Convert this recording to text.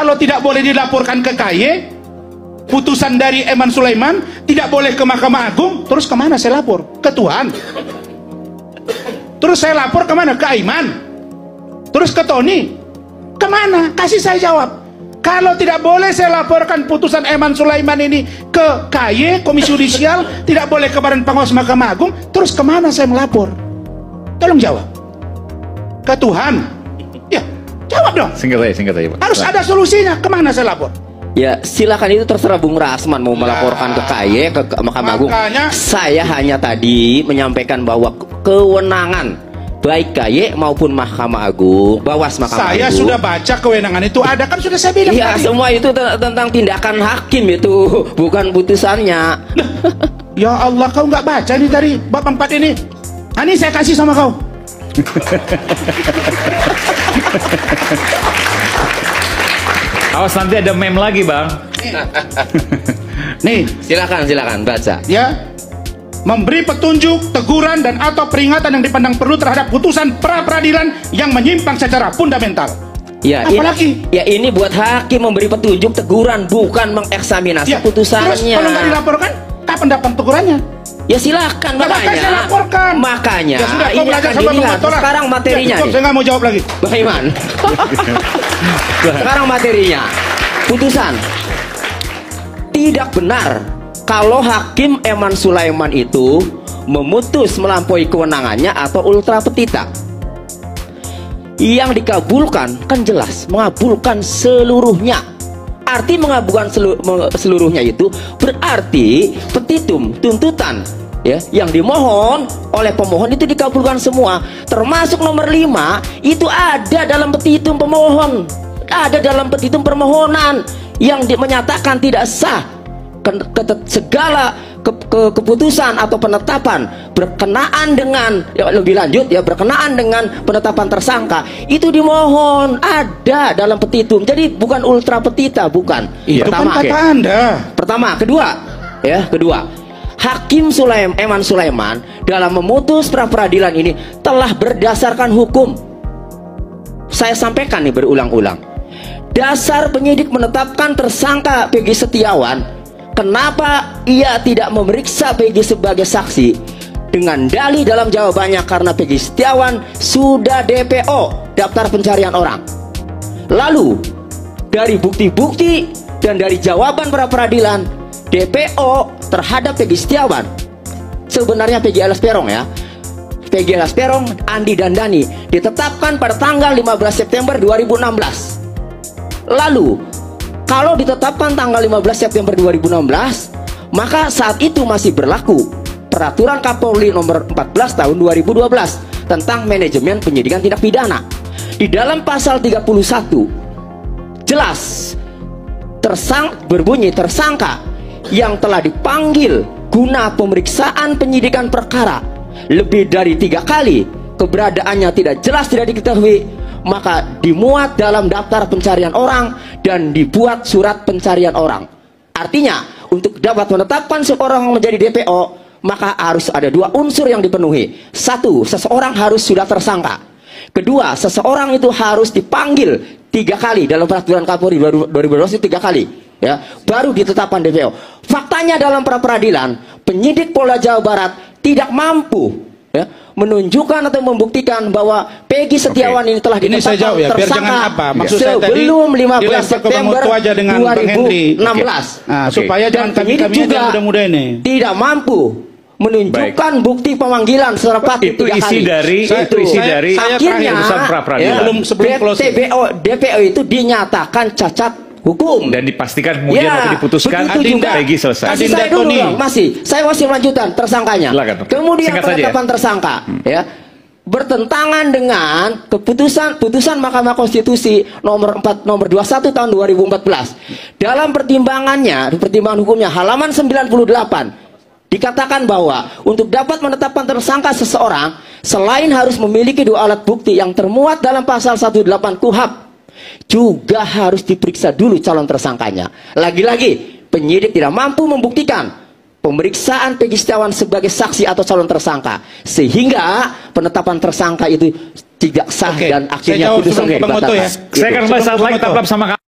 Kalau tidak boleh dilaporkan ke KY, putusan dari Eman Sulaiman tidak boleh ke Mahkamah Agung, terus kemana saya lapor? Ke Tuhan. Terus saya lapor kemana? Ke Aiman. Terus ke Tony. Kemana? Kasih saya jawab. Kalau tidak boleh saya laporkan putusan Eman Sulaiman ini ke KY, Komisi Yudisial, tidak boleh ke Badan Pengawas Mahkamah Agung, terus kemana saya melapor? Tolong jawab. Ke Tuhan. Ya, jawab dong. Singkat aja Pak. Harus ada solusinya. Kemana saya lapor? Ya silakan, itu terserah Bung Rasman mau melaporkan ke KY, ke Mahkamah Agung. Saya hanya tadi menyampaikan bahwa kewenangan baik KY maupun Mahkamah Agung, Bawas Mahkamah Agung. Saya sudah baca kewenangan itu ada, kan sudah saya bilang. Iya, semua itu tentang tindakan hakim itu, bukan putusannya. Ya Allah, kau nggak baca nih dari bab 4 ini? Ini saya kasih sama kau. Awas nanti ada meme lagi Bang. Nih, silakan baca. Ya, memberi petunjuk, teguran dan atau peringatan yang dipandang perlu terhadap putusan pra peradilan yang menyimpang secara fundamental. Ya, apalagi? Ini buat hakim memberi petunjuk, teguran, bukan mengeksaminasi putusannya. Terus kalau nggak dilaporkan, kapan dapat tegurannya? Ya silakan, makanya laporkan. Makanya ya sudah, ini akan dilihat. Sekarang materinya ya, saya nggak mau jawab lagi. Bagaimana? Sekarang materinya, putusan. Tidak benar kalau Hakim Eman Sulaiman itu memutus melampaui kewenangannya atau ultra petita. Yang dikabulkan kan jelas mengabulkan seluruhnya. Arti mengabulkan seluruhnya itu berarti petitum, tuntutan ya yang dimohon oleh pemohon itu dikabulkan semua, termasuk nomor 5 itu ada dalam petitum pemohon, ada dalam petitum permohonan yang menyatakan tidak sah segala keputusan atau penetapan berkenaan dengan lebih lanjut ya, berkenaan dengan penetapan tersangka itu dimohon ada dalam petitum. Jadi bukan ultra petita, bukan. Iya, pertama, kata Anda. Pertama, kedua, Hakim Eman Sulaiman dalam memutus pra peradilan ini telah berdasarkan hukum. Saya sampaikan nih berulang-ulang. Dasar penyidik menetapkan tersangka Peggy Setiawan. Kenapa ia tidak memeriksa Peggy sebagai saksi? Dengan dalih dalam jawabannya karena Peggy Setiawan sudah DPO, daftar pencarian orang. Lalu dari bukti-bukti dan dari jawaban pra peradilan DPO terhadap Peggy Setiawan, sebenarnya Peggy alias Peron ya, Peggy alias Peron, Andi dan Dani ditetapkan pada tanggal 15 September 2016. Lalu kalau ditetapkan tanggal 15 September 2016, maka saat itu masih berlaku Peraturan Kapolri nomor 14 tahun 2012 tentang manajemen penyidikan tindak pidana. Di dalam pasal 31 jelas berbunyi tersangka yang telah dipanggil guna pemeriksaan penyidikan perkara lebih dari 3 kali, keberadaannya tidak jelas, tidak diketahui, maka dimuat dalam daftar pencarian orang dan dibuat surat pencarian orang. Artinya untuk dapat menetapkan seorang menjadi DPO maka harus ada 2 unsur yang dipenuhi. 1, seseorang harus sudah tersangka. Kedua, seseorang itu harus dipanggil 3 kali dalam peraturan Kapolri 2012 itu 3 kali ya, baru ditetapkan DPO. Faktanya dalam pra peradilan penyidik Polda Jawa Barat tidak mampu ya, menunjukkan atau membuktikan bahwa Peggy Setiawan ini telah ditetapkan ya, tersangka sebelum 15 September 2016. Supaya jangan penyidik juga tidak mampu menunjukkan bukti pemanggilan serta itu isi dari akhirnya DPO itu dinyatakan cacat hukum dan dipastikan kemudian waktu diputuskan Peggy selesai. Saya masih melanjutkan tersangkanya. Kemudian penetapan tersangka ya bertentangan dengan putusan Mahkamah Konstitusi nomor 21 tahun 2014. Dalam pertimbangan hukumnya halaman 98 dikatakan bahwa untuk dapat menetapkan tersangka seseorang selain harus memiliki 2 alat bukti yang termuat dalam pasal 18 KUHP, juga harus diperiksa dulu calon tersangkanya. Lagi-lagi penyidik tidak mampu membuktikan pemeriksaan Peggy Setiawan sebagai saksi atau calon tersangka, sehingga penetapan tersangka itu tidak sah dan akhirnya putusan dibatalkan. Saya akan bahas saat lagi, tetap sama